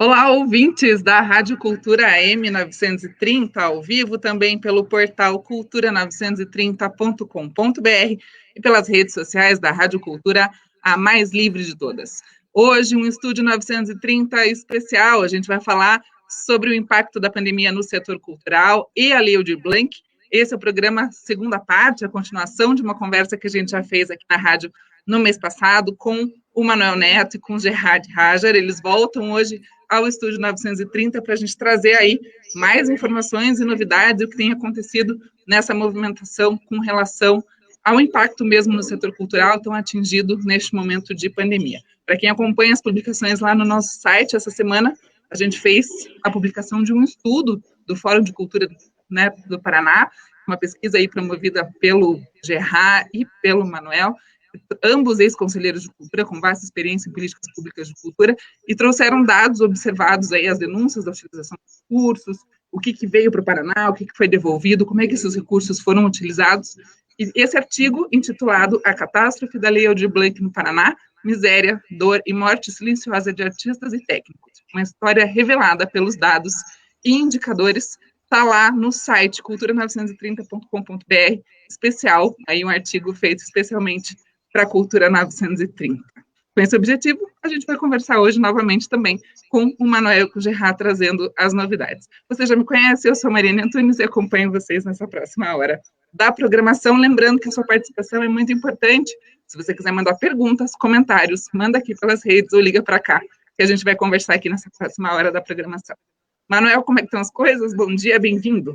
Olá, ouvintes da Rádio Cultura AM 930, ao vivo também pelo portal cultura930.com.br e pelas redes sociais da Rádio Cultura, a mais livre de todas. Hoje, um Estúdio 930 especial, a gente vai falar sobre o impacto da pandemia no setor cultural e a Lei Aldir Blanc. Esse é o programa segunda parte, a continuação de uma conversa que a gente já fez aqui na rádio no mês passado com o Manuel Neto e com o Gerhard Hajar. Eles voltam hoje ao Estúdio 930 para a gente trazer aí mais informações e novidades do que tem acontecido nessa movimentação com relação ao impacto mesmo no setor cultural tão atingido neste momento de pandemia. Para quem acompanha as publicações lá no nosso site, essa semana a gente fez a publicação de um estudo do Fórum de Cultura, né, do Paraná, uma pesquisa aí promovida pelo Gerhard e pelo Manuel, ambos ex-conselheiros de cultura, com vasta experiência em políticas públicas de cultura, e trouxeram dados observados aí, as denúncias da utilização dos recursos, o que veio para o Paraná, o que foi devolvido, como é que esses recursos foram utilizados. E esse artigo, intitulado A Catástrofe da Lei Aldir Blanc no Paraná, Miséria, Dor e Morte Silenciosa de Artistas e Técnicos. Uma história revelada pelos dados e indicadores, está lá no site cultura930.com.br, especial, aí um artigo feito especialmente para a Cultura 930. Com esse objetivo, a gente vai conversar hoje novamente também com o Manuel e com o Gerhard trazendo as novidades. Você já me conhece, eu sou Mariana Antunes e acompanho vocês nessa próxima hora da programação, lembrando que a sua participação é muito importante. Se você quiser mandar perguntas, comentários, manda aqui pelas redes ou liga para cá, que a gente vai conversar aqui nessa próxima hora da programação. Manuel, como é que estão as coisas? Bom dia, bem-vindo.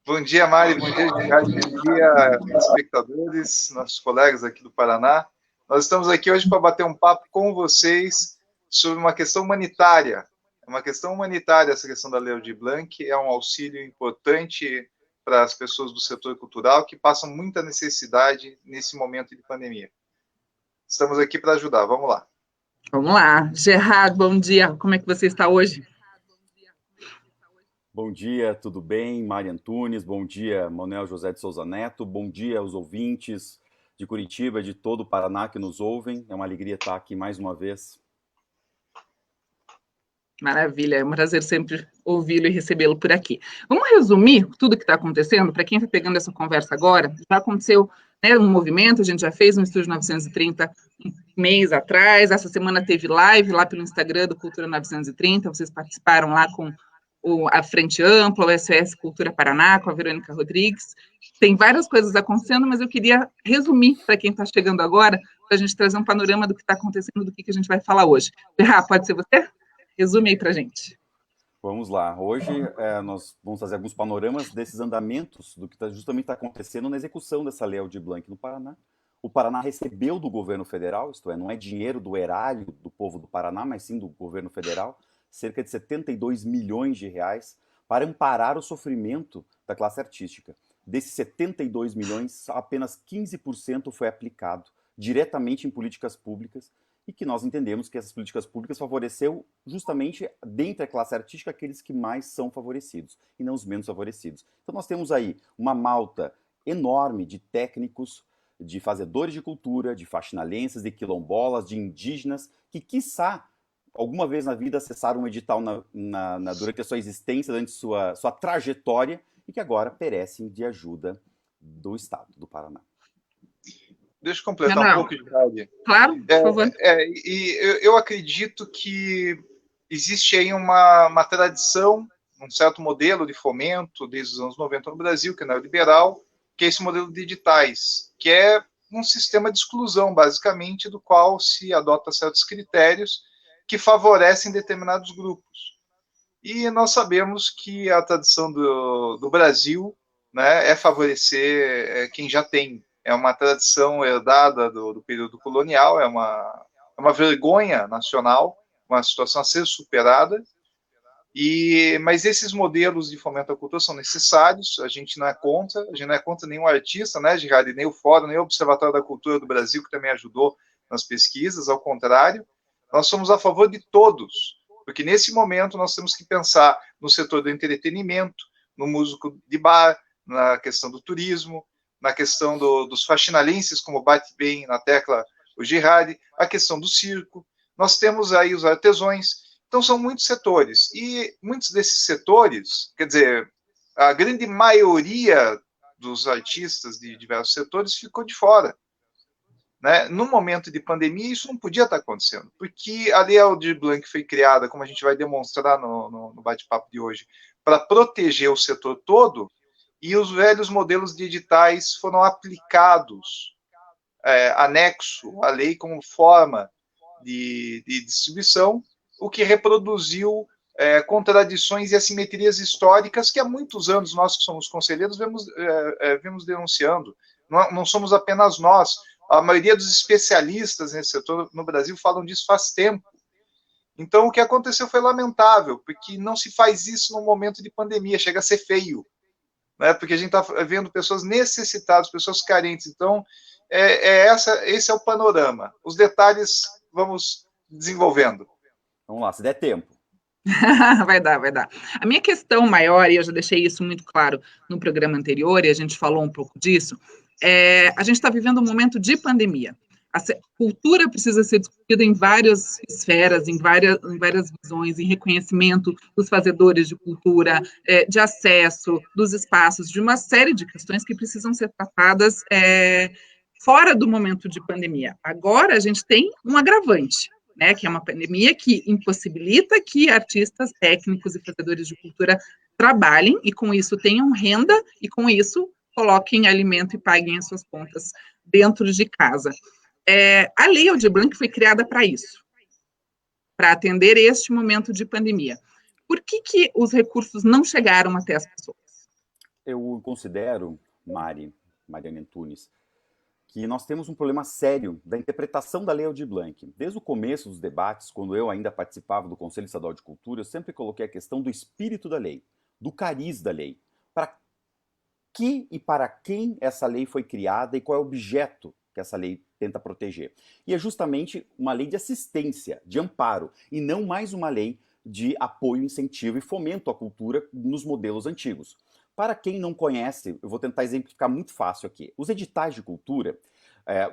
Bom dia, Mari, bom dia, Gerhard, bom dia, espectadores, nossos colegas aqui do Paraná. Nós estamos aqui hoje para bater um papo com vocês sobre uma questão humanitária. É uma questão humanitária essa questão da Lei Aldir Blanc, é um auxílio importante para as pessoas do setor cultural que passam muita necessidade nesse momento de pandemia. Estamos aqui para ajudar, vamos lá. Vamos lá. Gerhard, bom dia, como é que você está hoje? Bom dia, tudo bem? Mari Antunes, bom dia, Manuel José de Souza Neto, bom dia aos ouvintes de Curitiba, de todo o Paraná que nos ouvem. É uma alegria estar aqui mais uma vez. Maravilha, é um prazer sempre ouvi-lo e recebê-lo por aqui. Vamos resumir tudo o que está acontecendo? Para quem está pegando essa conversa agora, já aconteceu, né, um movimento, a gente já fez no Estúdio 930 um mês atrás, essa semana teve live lá pelo Instagram do Cultura 930, vocês participaram lá com a Frente Ampla, o SOS Cultura Paraná, com a Verônica Rodrigues. Tem várias coisas acontecendo, mas eu queria resumir para quem está chegando agora, para a gente trazer um panorama do que está acontecendo, do que a gente vai falar hoje. Gerhard, pode ser você? Resume aí para a gente. Vamos lá. Hoje nós vamos fazer alguns panoramas desses andamentos do que justamente está acontecendo na execução dessa Lei Aldir Blanc no Paraná. O Paraná recebeu do governo federal, isto é, não é dinheiro do erário do povo do Paraná, mas sim do governo federal, cerca de 72 milhões de reais para amparar o sofrimento da classe artística. Desses 72 milhões, apenas 15% foi aplicado diretamente em políticas públicas e que nós entendemos que essas políticas públicas favoreceu justamente, dentre a classe artística, aqueles que mais são favorecidos e não os menos favorecidos. Então nós temos aí uma malta enorme de técnicos, de fazedores de cultura, de faxinalenses, de quilombolas, de indígenas, que quiçá alguma vez na vida acessaram um edital durante a sua existência, durante sua trajetória, e que agora perecem de ajuda do Estado do Paraná. Deixa eu completar um pouco, Gerhard. Claro, por favor. Eu acredito que existe aí uma tradição, um certo modelo de fomento desde os anos 90 no Brasil, que é neoliberal, que é esse modelo de editais, que é um sistema de exclusão, basicamente, do qual se adota certos critérios que favorecem determinados grupos. E nós sabemos que a tradição do Brasil, né, é favorecer quem já tem. É uma tradição herdada do período colonial, é uma vergonha nacional, uma situação a ser superada. Mas esses modelos de fomento à cultura são necessários, a gente não é contra nenhum artista, né, Gerhard, nem o Fórum, nem o Observatório da Cultura do Brasil, que também ajudou nas pesquisas, ao contrário. Nós somos a favor de todos, porque nesse momento nós temos que pensar no setor do entretenimento, no músico de bar, na questão do turismo, na questão dos faxinalenses, como bate bem na tecla o Gerhard, a questão do circo. Nós temos aí os artesãos, Então, são muitos setores. E muitos desses setores, quer dizer, a grande maioria dos artistas de diversos setores ficou de fora. Né? No momento de pandemia, isso não podia estar acontecendo, porque a Lei Aldir Blanc foi criada, como a gente vai demonstrar no bate-papo de hoje, para proteger o setor todo, e os velhos modelos de editais foram aplicados, anexo à lei como forma de distribuição, o que reproduziu contradições e assimetrias históricas que há muitos anos nós que somos conselheiros vemos denunciando. Não somos apenas nós. A maioria dos especialistas nesse setor no Brasil falam disso faz tempo. Então, o que aconteceu foi lamentável, porque não se faz isso num momento de pandemia, chega a ser feio, né? Porque a gente está vendo pessoas necessitadas, pessoas carentes. Então, esse é o panorama. Os detalhes vamos desenvolvendo. Vamos lá, se der tempo. Vai dar, vai dar. A minha questão maior, e eu já deixei isso muito claro no programa anterior, e a gente falou um pouco disso, a gente está vivendo um momento de pandemia. A cultura precisa ser discutida em várias esferas, em várias visões, em reconhecimento dos fazedores de cultura, de acesso, dos espaços, de uma série de questões que precisam ser tratadas fora do momento de pandemia. Agora a gente tem um agravante, né, que é uma pandemia que impossibilita que artistas, técnicos e fazedores de cultura trabalhem e com isso tenham renda e com isso coloquem alimento e paguem as suas contas dentro de casa. A Lei Aldir Blanc foi criada para isso, para atender este momento de pandemia. Por que os recursos não chegaram até as pessoas? Eu considero, Mariana Antunes, que nós temos um problema sério da interpretação da Lei Aldir Blanc. Desde o começo dos debates, quando eu ainda participava do Conselho Estadual de Cultura, eu sempre coloquei a questão do espírito da lei, do cariz da lei. Para que e para quem essa lei foi criada e qual é o objeto que essa lei tenta proteger. E é justamente uma lei de assistência, de amparo, e não mais uma lei de apoio, incentivo e fomento à cultura nos modelos antigos. Para quem não conhece, eu vou tentar exemplificar muito fácil aqui. Os editais de cultura,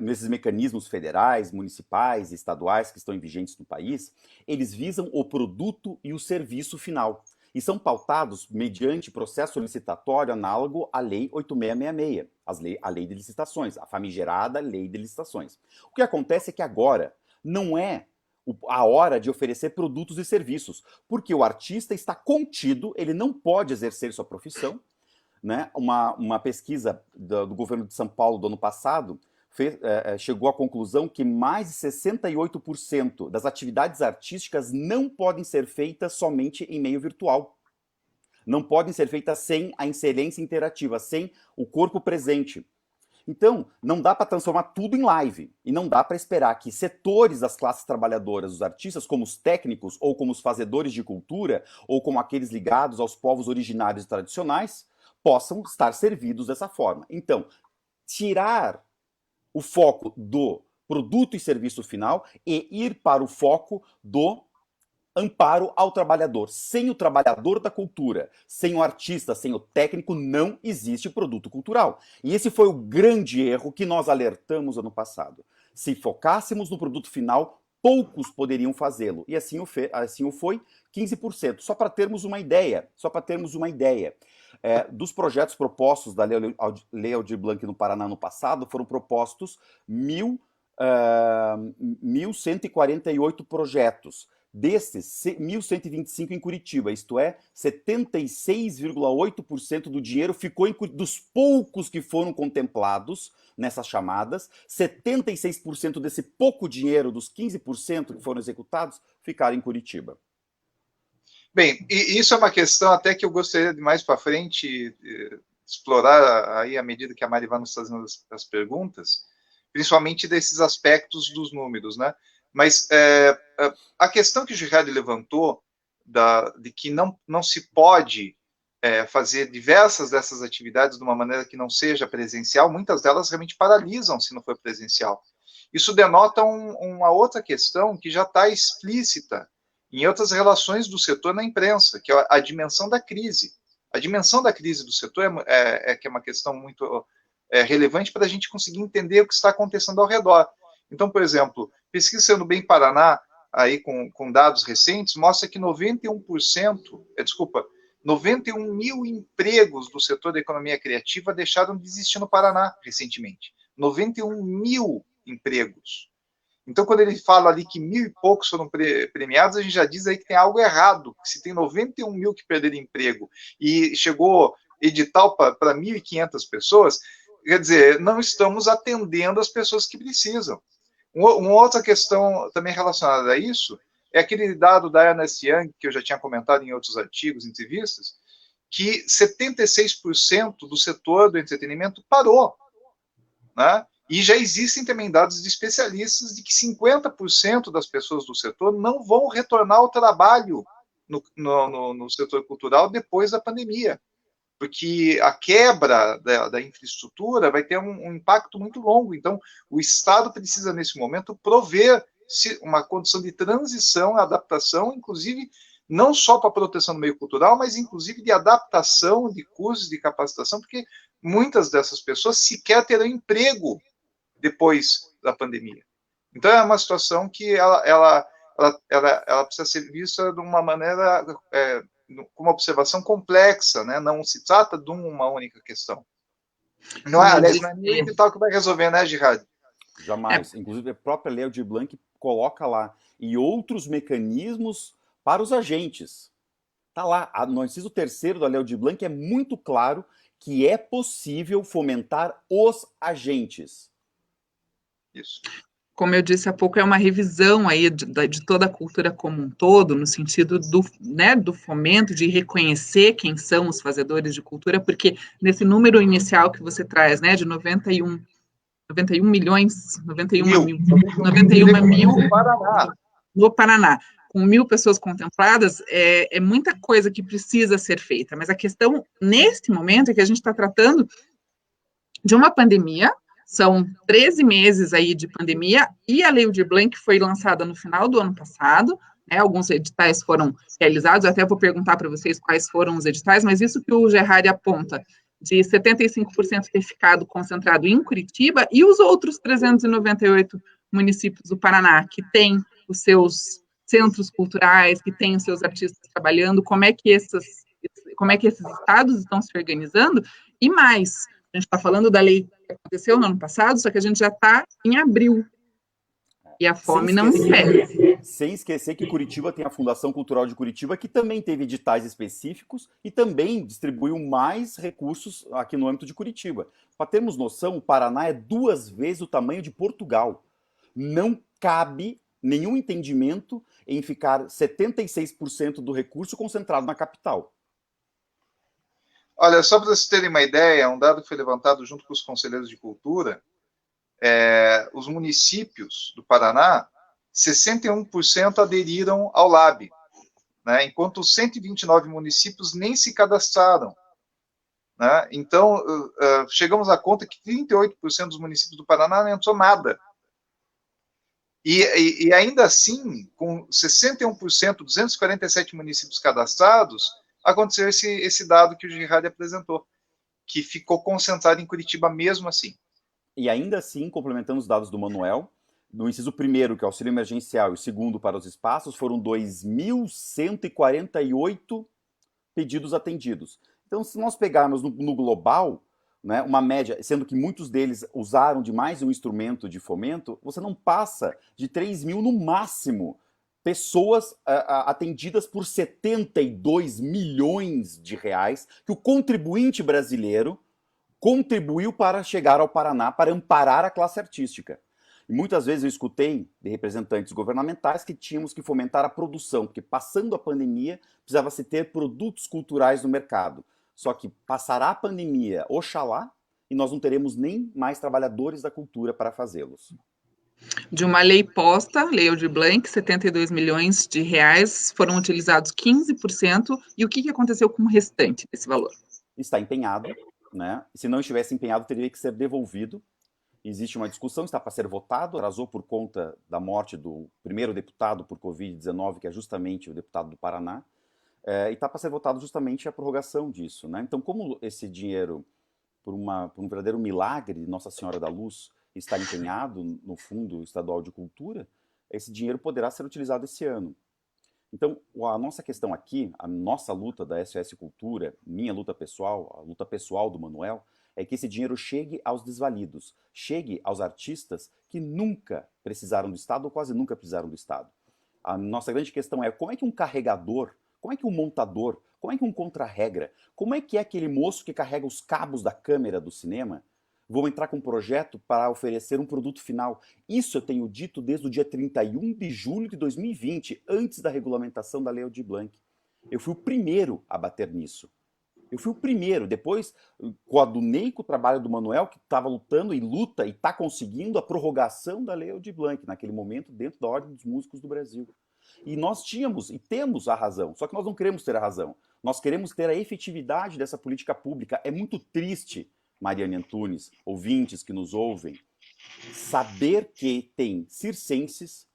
nesses mecanismos federais, municipais e estaduais que estão vigentes no país, eles visam o produto e o serviço final. E são pautados mediante processo licitatório análogo à Lei 8666, a lei de licitações, a famigerada Lei de Licitações. O que acontece é que agora não é a hora de oferecer produtos e serviços, porque o artista está contido, ele não pode exercer sua profissão. Né? Uma pesquisa do governo de São Paulo do ano passado chegou à conclusão que mais de 68% das atividades artísticas não podem ser feitas somente em meio virtual. Não podem ser feitas sem a excelência interativa, sem o corpo presente. Então, não dá para transformar tudo em live. E não dá para esperar que setores das classes trabalhadoras, os artistas, como os técnicos, ou como os fazedores de cultura, ou como aqueles ligados aos povos originários e tradicionais, possam estar servidos dessa forma. Então, tirar o foco do produto e serviço final e ir para o foco do amparo ao trabalhador. Sem o trabalhador da cultura, sem o artista, sem o técnico, não existe produto cultural. E esse foi o grande erro que nós alertamos ano passado. Se focássemos no produto final, poucos poderiam fazê-lo. E assim o foi, 15%. Só para termos uma ideia, dos projetos propostos da Lei Aldir Blanc no Paraná no passado, foram propostos 1.148 projetos. Desses, 1.125 em Curitiba, isto é, 76,8% do dinheiro ficou dos poucos que foram contemplados nessas chamadas, 76% desse pouco dinheiro, dos 15% que foram executados, ficaram em Curitiba. Bem, e isso é uma questão até que eu gostaria de mais para frente explorar aí à medida que a Mari vai nos fazendo as perguntas, principalmente desses aspectos dos números, né? Mas a questão que o Gerardo levantou de que não se pode fazer diversas dessas atividades de uma maneira que não seja presencial, muitas delas realmente paralisam se não for presencial. Isso denota uma outra questão que já está explícita em outras relações do setor na imprensa, que é a dimensão da crise. A dimensão da crise do setor que é uma questão muito relevante para a gente conseguir entender o que está acontecendo ao redor. Então, por exemplo, pesquisa sendo bem Paraná, aí com dados recentes, mostra que 91 mil empregos do setor da economia criativa deixaram de existir no Paraná recentemente. 91 mil empregos. Então, quando ele fala ali que 1.000 e poucos foram premiados, a gente já diz aí que tem algo errado. Se tem 91 mil que perderam emprego e chegou edital para 1.500 pessoas, quer dizer, não estamos atendendo as pessoas que precisam. Uma outra questão também relacionada a isso é aquele dado da Ernst Young, que eu já tinha comentado em outros artigos, entrevistas, que 76% do setor do entretenimento parou, né? E já existem também dados de especialistas de que 50% das pessoas do setor não vão retornar ao trabalho no setor cultural depois da pandemia, porque a quebra da infraestrutura vai ter um impacto muito longo. Então, o Estado precisa, nesse momento, prover uma condição de transição, adaptação, inclusive, não só para a proteção do meio cultural, mas, inclusive, de adaptação de cursos de capacitação, porque muitas dessas pessoas sequer terão emprego depois da pandemia. Então, é uma situação que ela precisa ser vista de uma maneira, com uma observação complexa, né? Não se trata de uma única questão. Não é nem edital que vai resolver, né, Girard? Jamais. Inclusive, a própria Lei Aldir Blanc coloca lá. E outros mecanismos para os agentes. Está lá. No inciso 3º da Lei Aldir Blanc é muito claro que é possível fomentar os agentes. Isso. Como eu disse há pouco, é uma revisão aí de toda a cultura como um todo, no sentido do fomento, de reconhecer quem são os fazedores de cultura, porque nesse número inicial que você traz, né, de 91 milhões, 91 mil no Paraná, com 1.000 pessoas contempladas, é muita coisa que precisa ser feita, mas a questão, neste momento, é que a gente está tratando de uma pandemia. São 13 meses aí de pandemia, e a Lei Aldir Blanc foi lançada no final do ano passado, né, alguns editais foram realizados, eu até vou perguntar para vocês quais foram os editais, mas isso que o Gerhard aponta, de 75% ter ficado concentrado em Curitiba, e os outros 398 municípios do Paraná, que têm os seus centros culturais, que têm os seus artistas trabalhando, como é que esses estados estão se organizando, e mais, a gente está falando da lei que aconteceu no ano passado, só que a gente já está em abril. E a fome não espera. Sem esquecer que Curitiba tem a Fundação Cultural de Curitiba, que também teve editais específicos e também distribuiu mais recursos aqui no âmbito de Curitiba. Para termos noção, o Paraná é 2 vezes o tamanho de Portugal. Não cabe nenhum entendimento em ficar 76% do recurso concentrado na capital. Olha, só para vocês terem uma ideia, um dado que foi levantado junto com os conselheiros de cultura, os municípios do Paraná, 61% aderiram ao LAB, né, enquanto os 129 municípios nem se cadastraram. Né? Então, chegamos à conta que 38% dos municípios do Paraná não entrou nada. E ainda assim, com 61%, 247 municípios cadastrados, aconteceu esse dado que o Gerhard apresentou, que ficou concentrado em Curitiba mesmo assim. E ainda assim, complementando os dados do Manuel, no inciso 1º, que é o auxílio emergencial, e o 2º para os espaços, foram 2.148 pedidos atendidos. Então, se nós pegarmos no global, né, uma média, sendo que muitos deles usaram de mais um instrumento de fomento, você não passa de 3.000 no máximo pessoas atendidas por 72 milhões de reais que o contribuinte brasileiro contribuiu para chegar ao Paraná, para amparar a classe artística. E muitas vezes eu escutei de representantes governamentais que tínhamos que fomentar a produção, porque passando a pandemia precisava-se ter produtos culturais no mercado. Só que passará a pandemia, oxalá, e nós não teremos nem mais trabalhadores da cultura para fazê-los. De uma lei posta, Lei Aldir Blanc, 72 milhões de reais, foram utilizados 15%, e o que aconteceu com o restante desse valor? Está empenhado, né? Se não estivesse empenhado, teria que ser devolvido. Existe uma discussão, está para ser votado, atrasou por conta da morte do primeiro deputado por Covid-19, que é justamente o deputado do Paraná, e está para ser votado justamente a prorrogação disso, né? Então, como esse dinheiro, por um verdadeiro milagre de Nossa Senhora da Luz, está empenhado no Fundo Estadual de Cultura, esse dinheiro poderá ser utilizado esse ano. Então, a nossa questão aqui, a nossa luta da SOS Cultura, minha luta pessoal, a luta pessoal do Manuel, é que esse dinheiro chegue aos desvalidos, chegue aos artistas que nunca precisaram do Estado ou quase nunca precisaram do Estado. A nossa grande questão é como é que um carregador, como é que um montador, como é que um contra-regra, como é que aquele moço que carrega os cabos da câmera do cinema vão entrar com um projeto para oferecer um produto final. Isso eu tenho dito desde o dia 31 de julho de 2020, antes da regulamentação da Lei Aldir Blanc. Eu fui o primeiro a bater nisso. Eu fui o primeiro. Depois, coadunei com o trabalho do Manuel, que estava lutando e luta e está conseguindo a prorrogação da Lei Aldir Blanc, naquele momento, dentro da Ordem dos Músicos do Brasil. E nós tínhamos e temos a razão, só que nós não queremos ter a razão. Nós queremos ter a efetividade dessa política pública. É muito triste, Mariane Antunes, ouvintes que nos ouvem, saber que tem circenses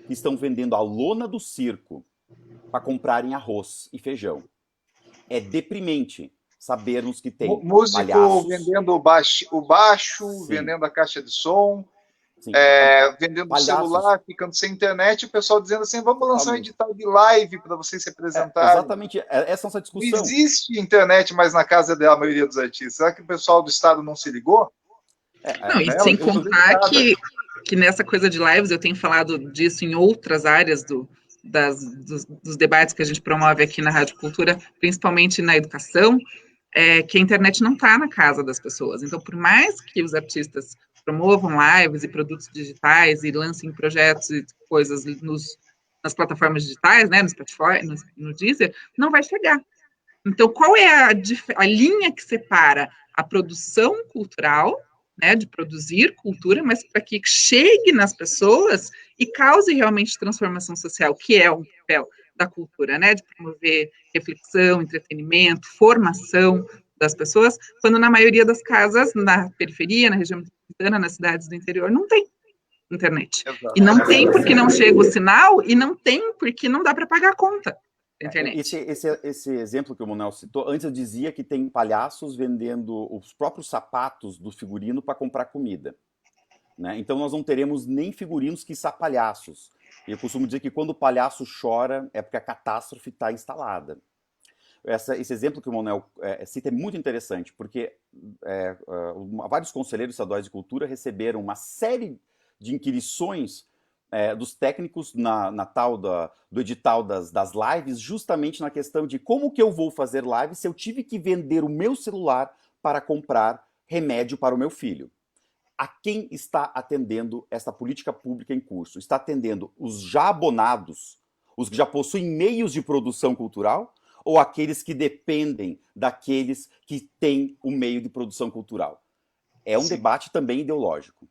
que estão vendendo a lona do circo para comprarem arroz e feijão. É deprimente sabermos que tem músico palhaços, vendendo o baixo, sim, vendendo a caixa de som, sim, vendendo o palhaços, celular, ficando sem internet, o pessoal dizendo assim, vamos lançar um totalmente. edital de live para vocês se apresentarem. Exatamente, essa é a nossa Não discussão. existe internet mais na casa da maioria dos artistas. Será que o pessoal do Estado não se ligou? Não, e sem contar que nessa coisa de lives, eu tenho falado disso em outras áreas dos debates que a gente promove aqui na Rádio Cultura, principalmente na educação, que a internet não está na casa das pessoas. Então, por mais que os artistas promovam lives e produtos digitais e lancem projetos e coisas nas plataformas digitais, né, no Spotify, no Deezer, não vai chegar. Então, qual é a linha que separa a produção cultural, né, de produzir cultura, mas para que chegue nas pessoas e cause realmente transformação social, que é o papel da cultura, né, de promover reflexão, entretenimento, formação das pessoas, quando na maioria das casas, na periferia, na região metropolitana, nas cidades do interior, não tem internet. Exato. E não tem porque não chega o sinal, e não tem porque não dá para pagar a conta. Esse exemplo que o Manuel citou, antes eu dizia que tem palhaços vendendo os próprios sapatos do figurino para comprar comida. Né? Então nós não teremos nem figurinos que palhaços. E eu costumo dizer que quando o palhaço chora é porque a catástrofe está instalada. Esse exemplo que o Manuel cita é muito interessante, porque vários conselheiros estaduais de cultura receberam uma série de inquirições dos técnicos na tal do edital das lives, justamente na questão de como que eu vou fazer live se eu tive que vender o meu celular para comprar remédio para o meu filho. A quem está atendendo essa política pública em curso? Está atendendo os já abonados, os que já possuem meios de produção cultural, ou aqueles que dependem daqueles que têm o meio de produção cultural? É um debate também ideológico.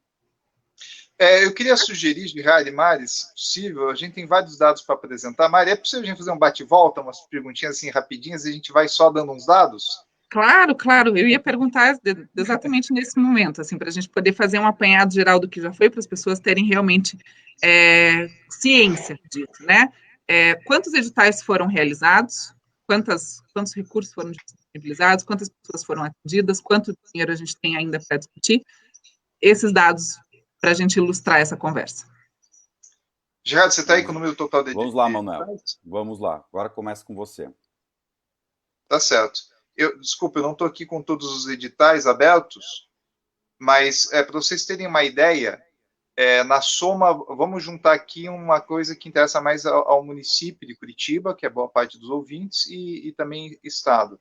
Eu queria sugerir, Gerard e Mari, se possível, a gente tem vários dados para apresentar. Mari, é possível a gente fazer um bate-volta, umas perguntinhas assim rapidinhas, e a gente vai só dando uns dados? Claro, claro. Eu ia perguntar exatamente nesse momento, assim, para a gente poder fazer um apanhado geral do que já foi, para as pessoas terem realmente ciência disso, né? Quantos editais foram realizados? Quantos recursos foram disponibilizados? Quantas pessoas foram atendidas? Quanto dinheiro a gente tem ainda para discutir? Esses dados para a gente ilustrar essa conversa. Gerardo, você está aí com o número total de Vamos lá, Manuel. Vamos lá. Agora começa com você. Tá certo. Desculpa, eu não estou aqui com todos os editais abertos, mas para vocês terem uma ideia, na soma, vamos juntar aqui uma coisa que interessa mais ao município de Curitiba, que é boa parte dos ouvintes, e também Estado.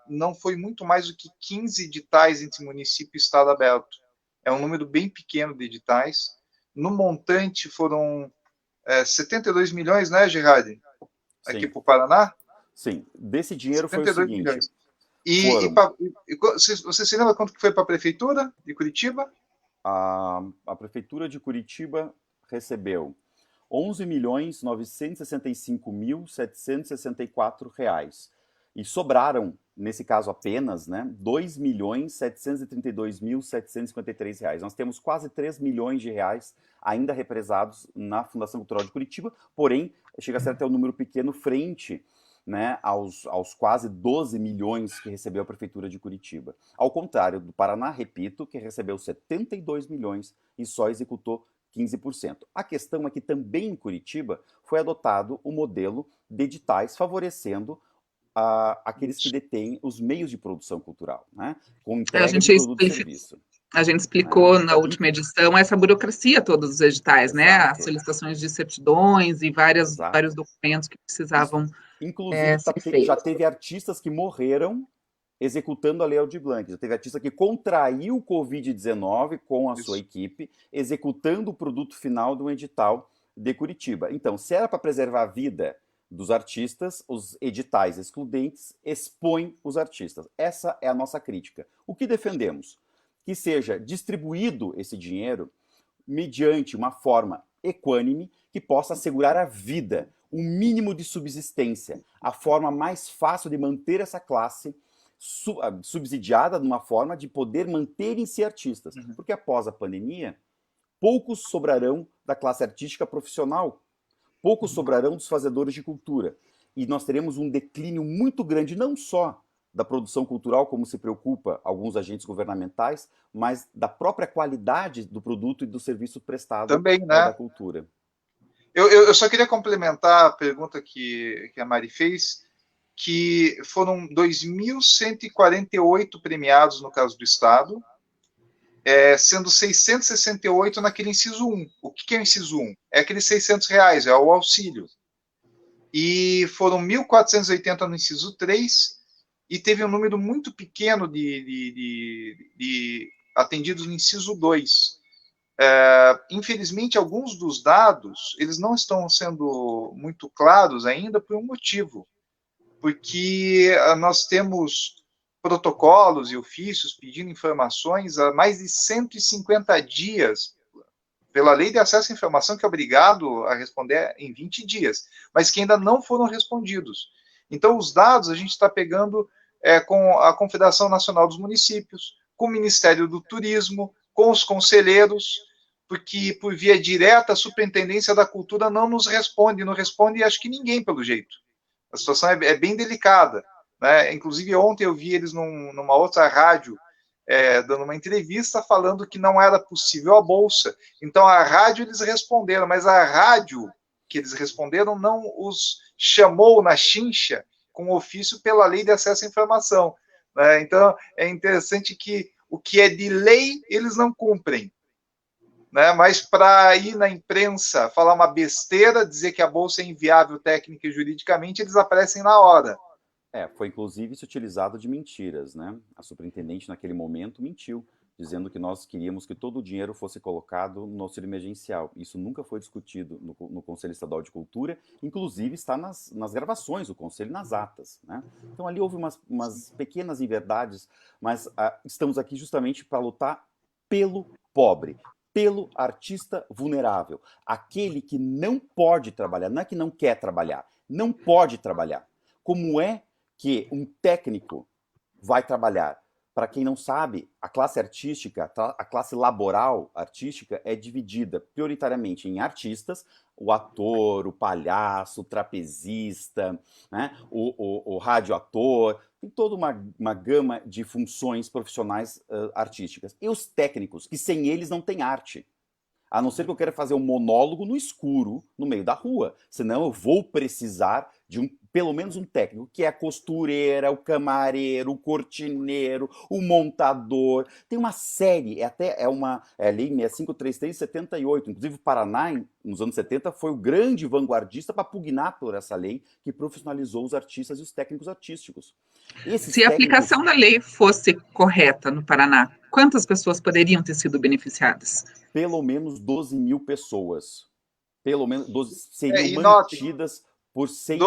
Não foi muito mais do que 15 editais entre município e Estado aberto. É um número bem pequeno de editais. No montante foram 72 milhões, né, Gerard? Aqui para o Paraná? Sim, desse dinheiro foi o seguinte. Milhões. Você se lembra quanto que foi para a Prefeitura de Curitiba? A Prefeitura de Curitiba recebeu R$11.965.764 e sobraram, nesse caso apenas, né, R$2.732.753. Nós temos quase R$3 milhões ainda represados na Fundação Cultural de Curitiba, porém, chega a ser até um número pequeno frente, né, aos quase 12 milhões que recebeu a Prefeitura de Curitiba. Ao contrário do Paraná, repito, que recebeu 72 milhões e só executou 15%. A questão é que também em Curitiba foi adotado o modelo de editais favorecendo aqueles que detêm os meios de produção cultural, né? Com A entrega de gente produto e serviço. A gente Né? explicou na última edição essa burocracia todos os editais, né? As Exato, solicitações de certidões e exato. vários documentos que precisavam Inclusive, ser já feitos. teve artistas que morreram executando a Lei Aldir Blanc. Já teve artista que contraiu o Covid-19 com a sua equipe, executando o produto final de um edital de Curitiba. Então, se era para preservar a vida dos artistas, os editais excludentes expõem os artistas. Essa é a nossa crítica. O que defendemos? Que seja distribuído esse dinheiro mediante uma forma equânime que possa assegurar a vida, um mínimo de subsistência, a forma mais fácil de manter essa classe subsidiada de uma forma de poder manterem-se artistas. Porque após a pandemia, poucos sobrarão da classe artística profissional, poucos sobrarão dos fazedores de cultura. E nós teremos um declínio muito grande, não só da produção cultural, como se preocupa alguns agentes governamentais, mas da própria qualidade do produto e do serviço prestado também, né? da cultura. Eu só queria complementar a pergunta que a Mari fez, que foram 2.148 premiados no caso do Estado, sendo 668 naquele inciso 1. O que é o inciso 1? É aqueles R$600, é o auxílio. E foram 1.480 no inciso 3, e teve um número muito pequeno de atendidos no inciso 2. Infelizmente, alguns dos dados eles não estão sendo muito claros ainda por um motivo, porque nós temos protocolos e ofícios pedindo informações há mais de 150 dias, pela lei de acesso à informação, que é obrigado a responder em 20 dias, mas que ainda não foram respondidos. Então, os dados a gente está pegando com a Confederação Nacional dos Municípios, com o Ministério do Turismo, com os conselheiros, porque por via direta a Superintendência da Cultura não nos responde, não responde acho que ninguém pelo jeito. A situação é bem delicada, né? Inclusive ontem eu vi eles numa outra rádio dando uma entrevista falando que não era possível a bolsa. Então a rádio eles responderam, mas a rádio que eles responderam não os chamou na chincha com ofício pela lei de acesso à informação, né? Então é interessante que o que é de lei eles não cumprem, né? Mas para ir na imprensa falar uma besteira, dizer que a bolsa é inviável técnica e juridicamente, eles aparecem na hora. Foi inclusive se utilizado de mentiras, né? A superintendente naquele momento mentiu, dizendo que nós queríamos que todo o dinheiro fosse colocado no auxílio emergencial. Isso nunca foi discutido no Conselho Estadual de Cultura, inclusive está nas gravações do Conselho, nas atas, né? Então ali houve umas pequenas inverdades, mas estamos aqui justamente para lutar pelo pobre, pelo artista vulnerável, aquele que não pode trabalhar, não é que não quer trabalhar, não pode trabalhar. Como é que um técnico vai trabalhar? Para quem não sabe, a classe artística, a classe laboral artística é dividida prioritariamente em artistas, o ator, o palhaço, o trapezista, né? o radioator, tem toda uma gama de funções profissionais artísticas. E os técnicos, que sem eles não tem arte. A não ser que eu queira fazer um monólogo no escuro, no meio da rua. Senão eu vou precisar de pelo menos um técnico, que é a costureira, o camareiro, o cortineiro, o montador. Tem uma série, é a Lei 6533 de 78. Inclusive o Paraná, nos anos 70, foi o grande vanguardista para pugnar por essa lei que profissionalizou os artistas e os técnicos artísticos. Se a aplicação da lei fosse correta no Paraná, quantas pessoas poderiam ter sido beneficiadas? Pelo menos 12 mil pessoas. Pelo menos 12 seriam mantidas por seis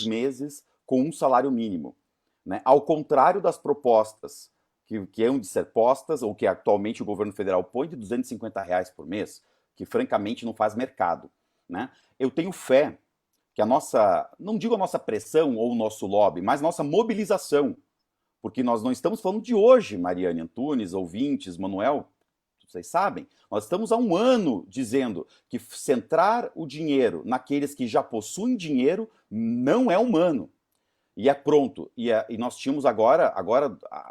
meses com um salário mínimo. Né? Ao contrário das propostas que hão de ser postas, ou que atualmente o governo federal põe de R$250 por mês, que francamente não faz mercado. Né? Eu tenho fé que não digo a nossa pressão ou o nosso lobby, mas nossa mobilização, porque nós não estamos falando de hoje, Mariane Antunes, ouvintes, Manuel, vocês sabem, nós estamos há um ano dizendo que centrar o dinheiro naqueles que já possuem dinheiro não é humano. e é pronto. E nós tínhamos agora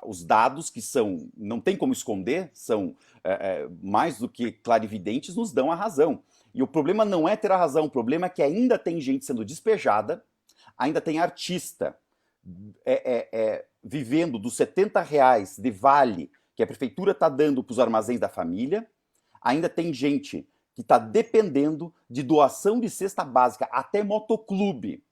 os dados que são, não tem como esconder, são mais do que clarividentes, nos dão a razão. E o problema não é ter a razão, o problema é que ainda tem gente sendo despejada, ainda tem artista vivendo dos R$70 de vale que a prefeitura está dando para os armazéns da família, ainda tem gente que está dependendo de doação de cesta básica, até motoclube,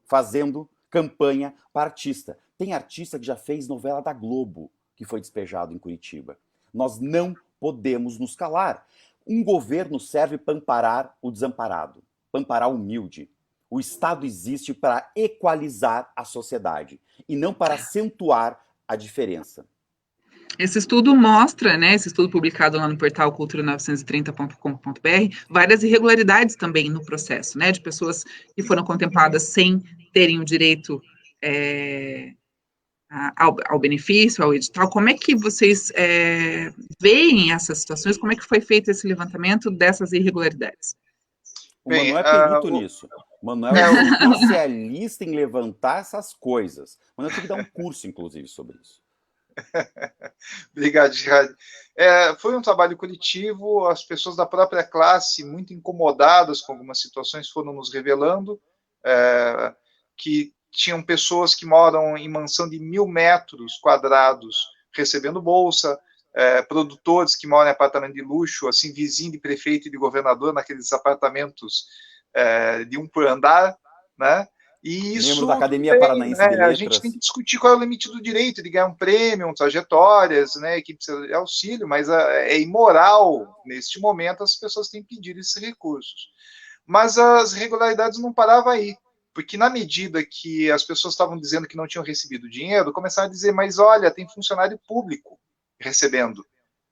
fazendo campanha para artista. Tem artista que já fez novela da Globo, que foi despejado em Curitiba. Nós não podemos nos calar. Um governo serve para amparar o desamparado, para amparar o humilde. O Estado existe para equalizar a sociedade e não para acentuar a diferença. Esse estudo mostra, né, esse estudo publicado lá no portal cultura930.com.br, várias irregularidades também no processo, né, de pessoas que foram contempladas sem terem o direito ao benefício, ao edital. Como é que vocês veem essas situações? Como é que foi feito esse levantamento dessas irregularidades? O Manuel é perito nisso. O Manuel é especialista em levantar essas coisas. O Manuel tem que dar um curso, inclusive, sobre isso. Obrigado, Gerard. Foi um trabalho coletivo, as pessoas da própria classe, muito incomodadas com algumas situações, foram nos revelando que tinham pessoas que moram em mansão de 1.000 metros quadrados recebendo bolsa, produtores que moram em apartamento de luxo, assim, vizinho de prefeito e de governador, naqueles apartamentos de um por andar, né? E isso membro da Academia Paranaense de Letras. A gente tem que discutir qual é o limite do direito de ganhar um prêmio, trajetórias, né, que precisa de auxílio, mas é imoral, neste momento, as pessoas têm que pedir esses recursos. Mas as irregularidades não paravam aí, porque na medida que as pessoas estavam dizendo que não tinham recebido dinheiro, começaram a dizer, mas olha, tem funcionário público recebendo,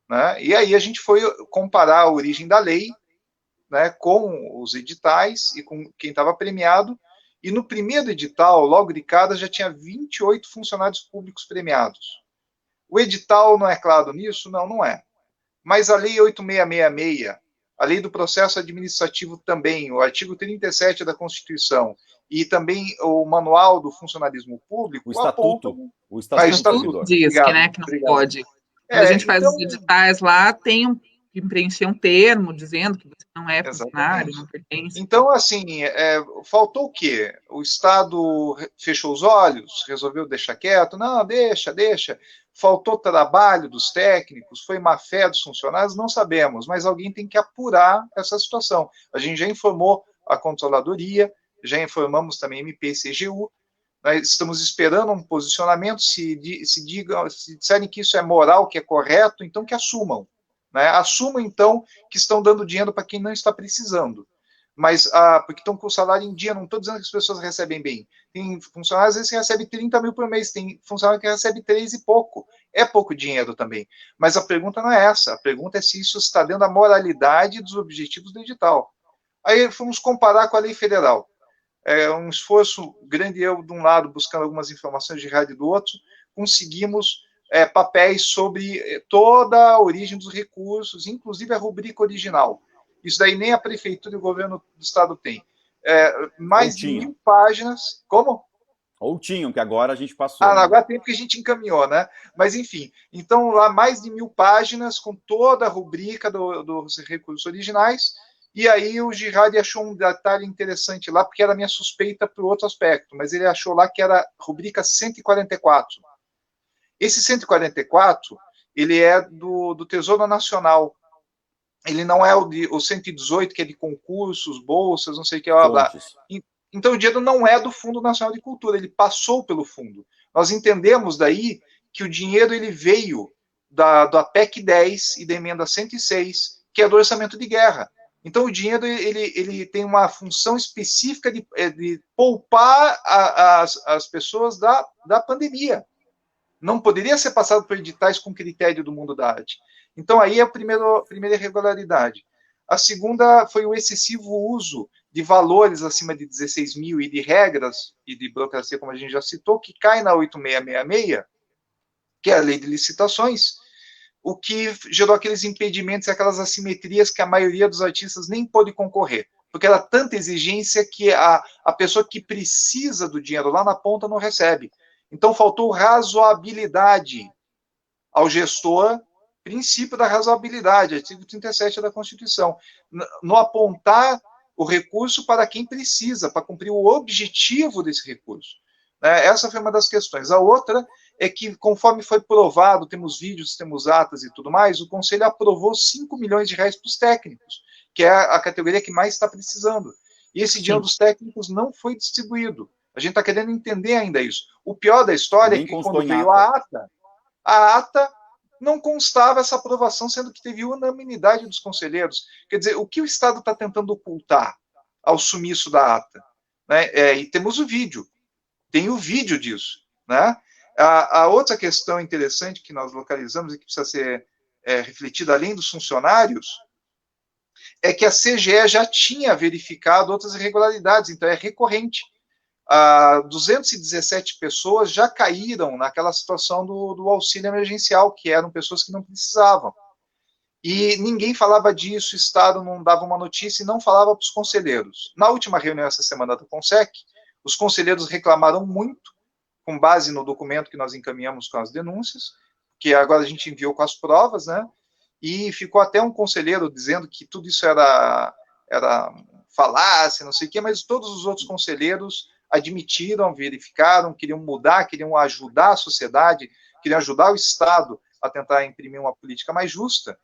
né? E aí a gente foi comparar a origem da lei, né, com os editais e com quem estava premiado. E no primeiro edital, logo de cara, já tinha 28 funcionários públicos premiados. O edital não é claro nisso? Não, não é. Mas a Lei 8666, a Lei do Processo Administrativo também, o artigo 37 da Constituição, e também o Manual do Funcionalismo Público... O Estatuto. O Estatuto diz que, né, que não pode. Quando a gente faz os editais lá, tem que preencher um termo dizendo que você não é funcionário, não pertence. Então, assim, faltou o quê? O Estado fechou os olhos, resolveu deixar quieto? Não, deixa. Faltou trabalho dos técnicos, foi má fé dos funcionários? Não sabemos, mas alguém tem que apurar essa situação. A gente já informou a Controladoria, já informamos também a MP e CGU, nós estamos esperando um posicionamento, se disserem que isso é moral, que é correto, então que assumam. Né? Assumam, então, que estão dando dinheiro para quem não está precisando. Mas, porque estão com o salário em dia, não estou dizendo que as pessoas recebem bem. Tem funcionários, às vezes, que recebem 30 mil por mês, tem funcionário que recebe 3 e pouco. É pouco dinheiro também. Mas a pergunta não é essa. A pergunta é se isso está dentro da moralidade dos objetivos do edital. Aí fomos comparar com a lei federal. Um esforço grande, eu, de um lado, buscando algumas informações de rádio do outro, conseguimos papéis sobre toda a origem dos recursos, inclusive a rubrica original. Isso daí nem a prefeitura e o governo do estado tem. Mais de 1.000 páginas. Como? Ou tinham, que agora a gente passou. Agora tem porque a gente encaminhou, né? Mas, enfim. Então, lá mais de 1.000 páginas com toda a rubrica dos recursos originais. E aí o Girardi achou um detalhe interessante lá, porque era a minha suspeita para o outro aspecto, mas ele achou lá que era a rubrica 144. Esse 144, ele é do Tesouro Nacional. Ele não é o 118, que é de concursos, bolsas, não sei o que, blá, blá. Então o dinheiro não é do Fundo Nacional de Cultura, ele passou pelo fundo. Nós entendemos daí que o dinheiro ele veio da PEC 10 e da emenda 106, que é do orçamento de guerra. Então o dinheiro ele tem uma função específica de poupar as pessoas da pandemia. Não poderia ser passado por editais com critério do mundo da arte. Então, aí é a primeira irregularidade. A segunda foi o excessivo uso de valores acima de 16 mil e de regras e de burocracia, como a gente já citou, que cai na 8666, que é a lei de licitações, o que gerou aqueles impedimentos e aquelas assimetrias que a maioria dos artistas nem pôde concorrer. porque era tanta exigência que a pessoa que precisa do dinheiro lá na ponta não recebe. Então faltou razoabilidade ao gestor, princípio da razoabilidade, artigo 37 da Constituição, no apontar o recurso para quem precisa, para cumprir o objetivo desse recurso. Essa foi uma das questões. A outra é que, conforme foi provado, temos vídeos, temos atas e tudo mais, o Conselho aprovou 5 milhões de reais para os técnicos, que é a categoria que mais está precisando. E esse dinheiro dos técnicos não foi distribuído. A gente está querendo entender ainda isso. O pior da história é que quando veio a ata não constava essa aprovação, sendo que teve unanimidade dos conselheiros. Quer dizer, o que o Estado está tentando ocultar ao sumiço da ata? E temos o vídeo. Tem o vídeo disso. A outra questão interessante que nós localizamos e que precisa ser refletida além dos funcionários é que a CGE já tinha verificado outras irregularidades, então é recorrente. 217 pessoas já caíram naquela situação do auxílio emergencial, que eram pessoas que não precisavam. E ninguém falava disso, o Estado não dava uma notícia e não falava para os conselheiros. Na última reunião essa semana da CONSEC, os conselheiros reclamaram muito, com base no documento que nós encaminhamos com as denúncias, que agora a gente enviou com as provas, e ficou até um conselheiro dizendo que tudo isso era falácia, não sei o quê, mas todos os outros conselheiros admitiram, verificaram, queriam mudar, queriam ajudar a sociedade, queriam ajudar o Estado a tentar imprimir uma política mais justa,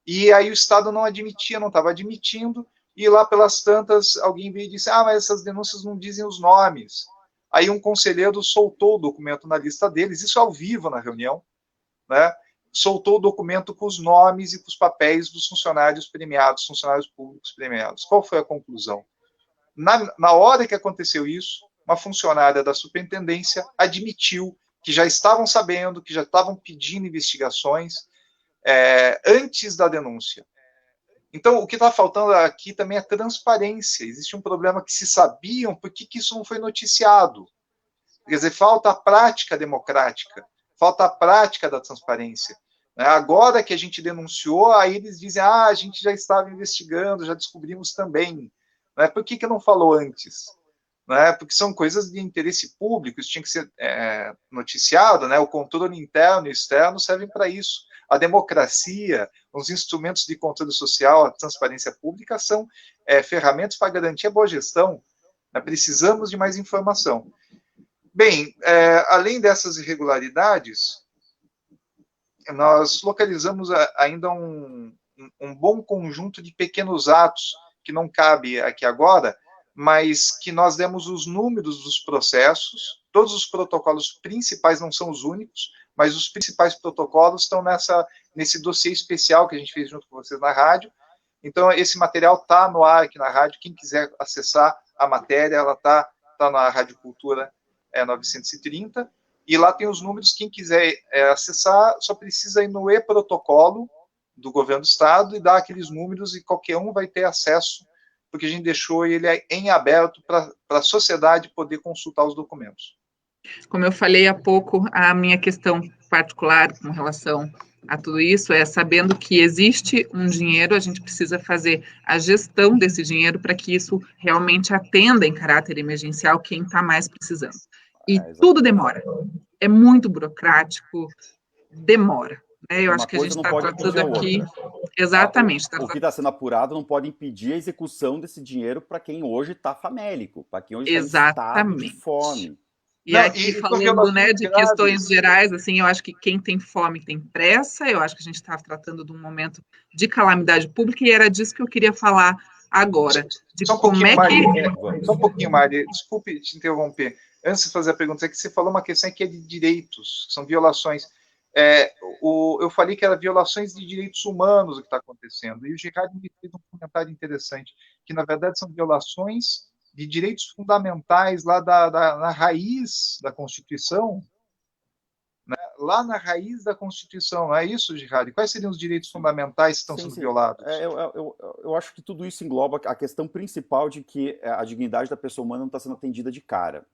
e aí o Estado não admitia, não estava admitindo, e lá pelas tantas alguém veio e disse, mas essas denúncias não dizem os nomes. Aí um conselheiro soltou o documento na lista deles, isso ao vivo na reunião, soltou o documento com os nomes e com os papéis dos funcionários premiados, funcionários públicos premiados. Qual foi a conclusão? Na hora que aconteceu isso, uma funcionária da superintendência admitiu que já estavam sabendo, que já estavam pedindo investigações antes da denúncia. Então, o que está faltando aqui também é transparência. Existe um problema que se sabiam, por que isso não foi noticiado? Quer dizer, falta a prática democrática, falta a prática da transparência. Agora que a gente denunciou, aí eles dizem, a gente já estava investigando, já descobrimos também. Por que não falou antes? Porque são coisas de interesse público, isso tinha que ser noticiado, o controle interno e externo servem para isso. A democracia, os instrumentos de controle social, a transparência pública são ferramentas para garantir a boa gestão. Precisamos de mais informação. Bem, além dessas irregularidades, nós localizamos ainda um bom conjunto de pequenos atos, que não cabe aqui agora, mas que nós demos os números dos processos, todos os protocolos principais não são os únicos, mas os principais protocolos estão nesse dossiê especial que a gente fez junto com vocês na rádio. Então, esse material está no ar aqui na rádio, quem quiser acessar a matéria, ela está na Rádio Cultura 930, e lá tem os números, quem quiser acessar, só precisa ir no e-protocolo do Governo do Estado e dar aqueles números e qualquer um vai ter acesso, porque a gente deixou ele em aberto para a sociedade poder consultar os documentos. Como eu falei há pouco, a minha questão particular com relação a tudo isso é, sabendo que existe um dinheiro, a gente precisa fazer a gestão desse dinheiro para que isso realmente atenda em caráter emergencial quem está mais precisando. E tudo demora. É muito burocrático, demora. Eu acho que a gente está tratando aqui... Exatamente. O que está sendo apurado não pode impedir a execução desse dinheiro para quem hoje está famélico, para quem hoje está em estado de fome. E aqui falando de questões gerais, assim, eu acho que quem tem fome tem pressa, eu acho que a gente está tratando de um momento de calamidade pública e era disso que eu queria falar agora. Só um pouquinho, Mari, desculpe te interromper. Antes de fazer a pergunta, é que você falou uma questão que é de direitos, que são violações. Eu falei que era violações de direitos humanos o que está acontecendo, e o Gerardo me fez um comentário interessante, que na verdade são violações de direitos fundamentais lá na raiz da Constituição, lá na raiz da Constituição, não é isso, Gerardo? Quais seriam os direitos fundamentais que estão sendo violados? Eu acho que tudo isso engloba a questão principal de que a dignidade da pessoa humana não está sendo atendida de cara,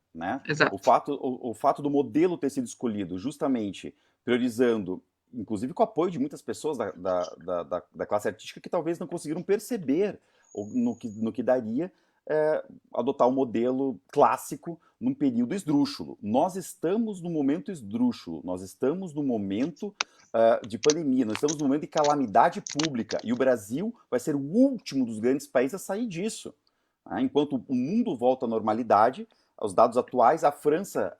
Exato. O fato do modelo ter sido escolhido justamente priorizando, inclusive com o apoio de muitas pessoas da classe artística que talvez não conseguiram perceber ou no que daria adotar um modelo clássico num período esdrúxulo. Nós estamos no momento esdrúxulo, nós estamos no momento de pandemia, nós estamos no momento de calamidade pública, e o Brasil vai ser o último dos grandes países a sair disso. Enquanto o mundo volta à normalidade, os dados atuais, a França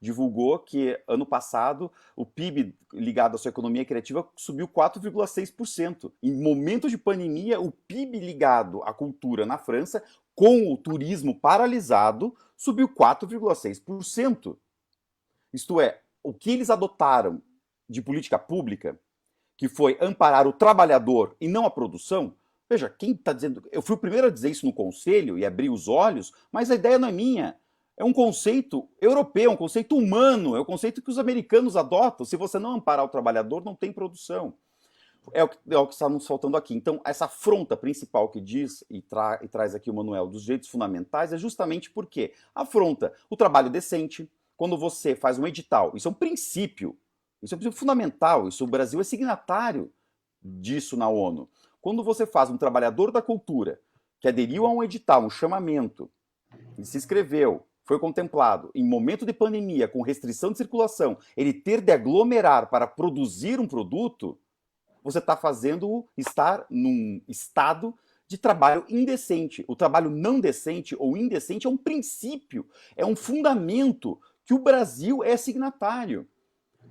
divulgou que ano passado o PIB ligado à sua economia criativa subiu 4,6%. Em momento de pandemia, o PIB ligado à cultura na França, com o turismo paralisado, subiu 4,6%. Isto é, o que eles adotaram de política pública, que foi amparar o trabalhador e não a produção. Veja, quem está dizendo... Eu fui o primeiro a dizer isso no Conselho e abrir os olhos, mas a ideia não é minha. É um conceito europeu, um conceito humano, é um conceito que os americanos adotam. Se você não amparar o trabalhador, não tem produção. É o que está nos faltando aqui. Então, essa afronta principal que diz e traz aqui o Manuel dos direitos fundamentais é justamente porque afronta o trabalho decente. Quando você faz um edital, isso é um princípio fundamental, o Brasil é signatário disso na ONU. Quando você faz um trabalhador da cultura que aderiu a um edital, um chamamento, ele se inscreveu, foi contemplado, em momento de pandemia, com restrição de circulação, ele ter de aglomerar para produzir um produto, você está fazendo estar num estado de trabalho indecente. O trabalho não decente ou indecente é um princípio, é um fundamento que o Brasil é signatário.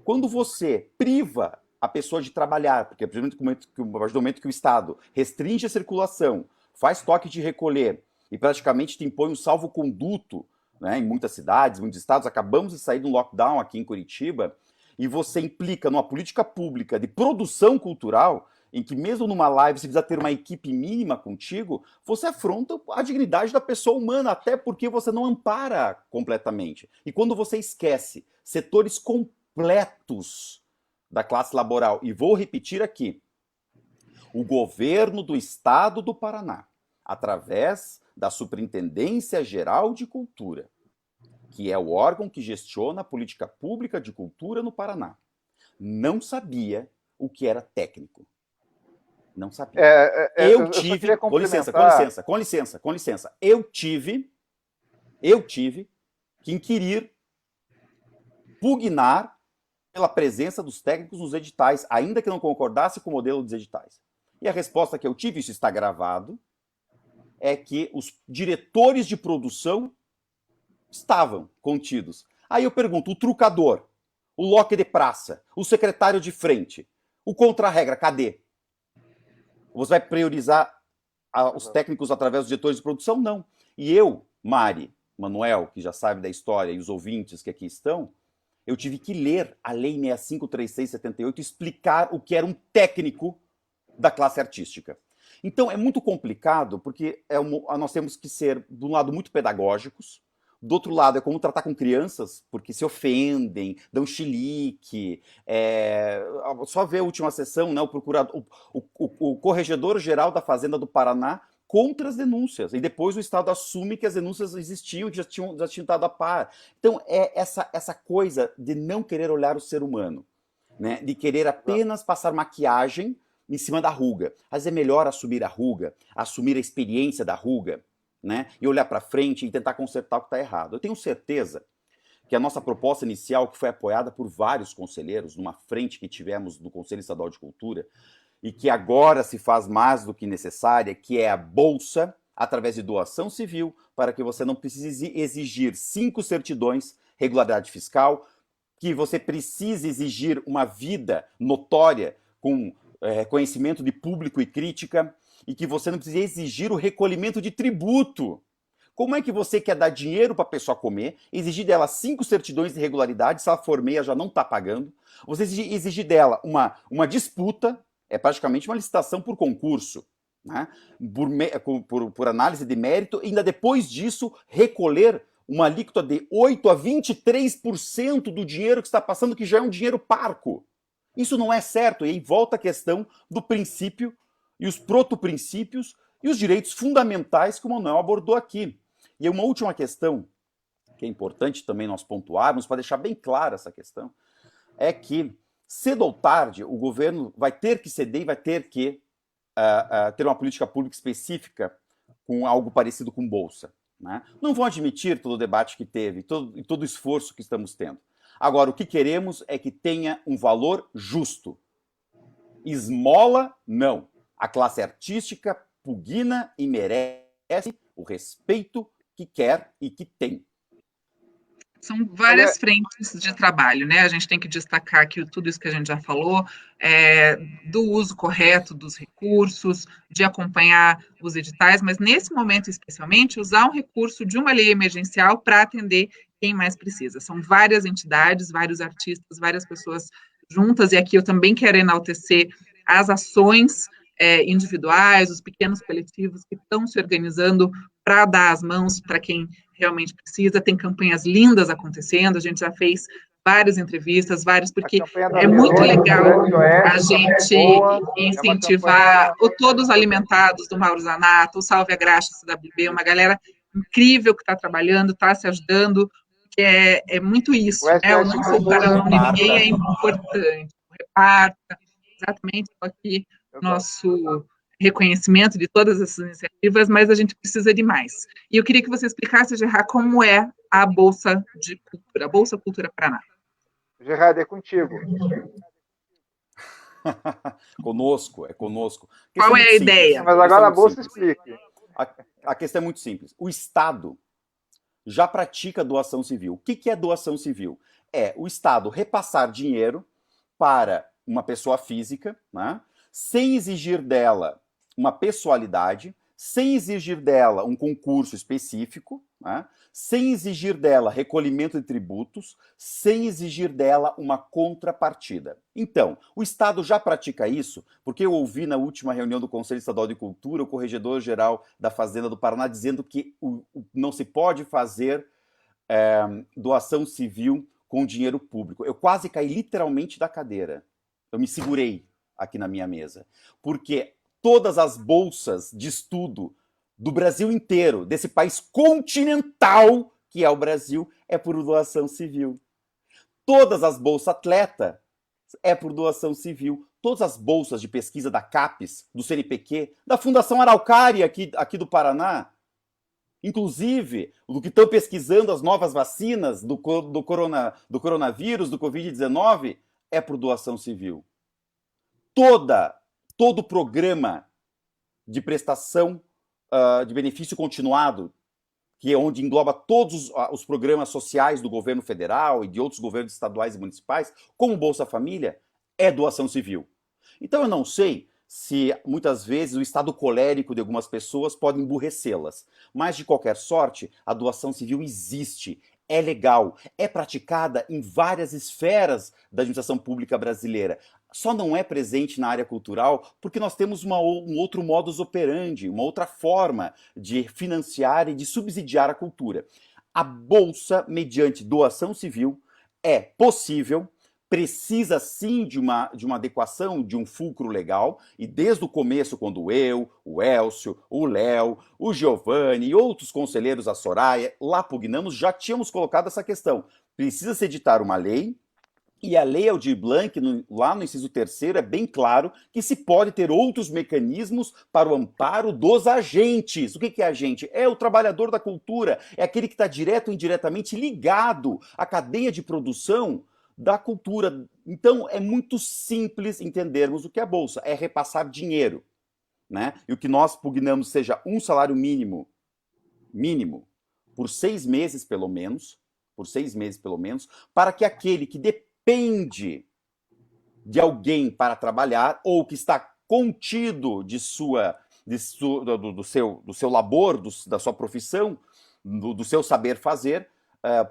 Quando você priva a pessoa de trabalhar, porque a partir do momento que o Estado restringe a circulação, faz toque de recolher e praticamente te impõe um salvo-conduto, né, em muitas cidades, muitos estados, acabamos de sair de um lockdown aqui em Curitiba, e você implica numa política pública de produção cultural, em que mesmo numa live você precisa ter uma equipe mínima contigo, você afronta a dignidade da pessoa humana, até porque você não ampara completamente. E quando você esquece setores completos da classe laboral, e vou repetir aqui, o governo do estado do Paraná, através da Superintendência Geral de Cultura, que é o órgão que gestiona a política pública de cultura no Paraná, não sabia o que era técnico. Não sabia. Eu tive... Com licença. Eu tive que inquirir, pugnar pela presença dos técnicos nos editais, ainda que não concordasse com o modelo dos editais. E a resposta que eu tive, isso está gravado, é que os diretores de produção estavam contidos. Aí eu pergunto, o trucador, o loque de praça, o secretário de frente, o contra-regra, cadê? Você vai priorizar os técnicos através dos diretores de produção? Não. E eu, Mari, Manuel, que já sabe da história, e os ouvintes que aqui estão, eu tive que ler a Lei 6536/78 e explicar o que era um técnico da classe artística. Então é muito complicado, porque nós temos que ser, de um lado, muito pedagógicos, do outro lado é como tratar com crianças, porque se ofendem, dão chilique, só ver a última sessão, né, o corregedor-geral da Fazenda do Paraná contra as denúncias, e depois o Estado assume que as denúncias existiam, que já tinham dado a par. Então é essa coisa de não querer olhar o ser humano, né, de querer apenas passar maquiagem em cima da ruga. Às vezes é melhor assumir a ruga, assumir a experiência da ruga, né, e olhar para frente e tentar consertar o que está errado. Eu tenho certeza que a nossa proposta inicial, que foi apoiada por vários conselheiros, numa frente que tivemos do Conselho Estadual de Cultura, e que agora se faz mais do que necessária, que é a bolsa, através de doação civil, para que você não precise exigir 5 certidões, regularidade fiscal, que você precise exigir uma vida notória, com reconhecimento de público e crítica, e que você não precisa exigir o recolhimento de tributo. Como é que você quer dar dinheiro para a pessoa comer, exigir dela 5 certidões de regularidade, se ela for meia já não está pagando, você exigir dela uma disputa, é praticamente uma licitação por concurso, né? por análise de mérito, e ainda depois disso recolher uma alíquota de 8% a 23% do dinheiro que está passando, que já é um dinheiro parco. Isso não é certo, e aí volta a questão do princípio e os protoprincípios e os direitos fundamentais que o Manuel abordou aqui. E uma última questão, que é importante também nós pontuarmos, para deixar bem clara essa questão, é que, cedo ou tarde, o governo vai ter que ceder e vai ter que ter uma política pública específica com algo parecido com bolsa. Né? Não vão admitir todo o debate que teve, todo o esforço que estamos tendo. Agora, o que queremos é que tenha um valor justo. Esmola, não. A classe artística pugna e merece o respeito que quer e que tem. São várias frentes de trabalho, né? A gente tem que destacar aqui tudo isso que a gente já falou, do uso correto dos recursos, de acompanhar os editais, mas nesse momento especialmente, usar um recurso de uma lei emergencial para atender quem mais precisa. São várias entidades, vários artistas, várias pessoas juntas, e aqui eu também quero enaltecer as ações individuais, os pequenos coletivos que estão se organizando para dar as mãos para quem realmente precisa. Tem campanhas lindas acontecendo, a gente já fez várias entrevistas, porque é muito legal a gente incentivar o Todos Alimentados do Mauro Zanato, o Salve a Graxa CWB, uma galera incrível que está trabalhando, está se ajudando, que é muito isso, né? O não soltar a mão de ninguém é importante, reparta, exatamente, aqui nosso reconhecimento de todas essas iniciativas, mas a gente precisa de mais. E eu queria que você explicasse, Gerard, como é a Bolsa de Cultura, a Bolsa Cultura Paraná. Gerard, é contigo. Conosco, é conosco. Qual é a ideia? Mas agora a Bolsa explique. A questão é muito simples. O Estado já pratica doação civil. O que é doação civil? É o Estado repassar dinheiro para uma pessoa física, né, sem exigir dela uma pessoalidade, sem exigir dela um concurso específico, né, sem exigir dela recolhimento de tributos, sem exigir dela uma contrapartida. Então, o Estado já pratica isso, porque eu ouvi na última reunião do Conselho Estadual de Cultura o corregedor-geral da Fazenda do Paraná dizendo que não se pode fazer doação civil com dinheiro público. Eu quase caí literalmente da cadeira. Eu me segurei aqui na minha mesa. Porque todas as bolsas de estudo do Brasil inteiro, desse país continental que é o Brasil, é por doação civil. Todas as bolsas atleta é por doação civil. Todas as bolsas de pesquisa da CAPES, do CNPq, da Fundação Araucária aqui do Paraná, inclusive, do que estão pesquisando as novas vacinas do coronavírus, do Covid-19, é por doação civil. Todo programa de prestação de benefício continuado, que é onde engloba todos os programas sociais do governo federal e de outros governos estaduais e municipais, como Bolsa Família, é doação civil. Então eu não sei se muitas vezes o estado colérico de algumas pessoas pode emburrecê-las, mas de qualquer sorte, a doação civil existe, é legal, é praticada em várias esferas da administração pública brasileira. Só não é presente na área cultural porque nós temos um outro modus operandi, uma outra forma de financiar e de subsidiar a cultura. A bolsa, mediante doação civil, é possível, precisa sim de uma adequação, de um fulcro legal, e desde o começo, quando eu, o Elcio, o Léo, o Giovanni e outros conselheiros, a Soraya, lá pugnamos, já tínhamos colocado essa questão. Precisa se editar uma lei, e a Lei Aldir Blanc, lá no inciso 3º, é bem claro que se pode ter outros mecanismos para o amparo dos agentes. O que é agente? É o trabalhador da cultura, é aquele que está direto ou indiretamente ligado à cadeia de produção da cultura. Então, é muito simples entendermos o que é a Bolsa, é repassar dinheiro, né? E o que nós pugnamos seja um salário mínimo, por 6 meses pelo menos, para que aquele que depende de alguém para trabalhar ou que está contido do seu labor, da sua profissão, do seu saber fazer,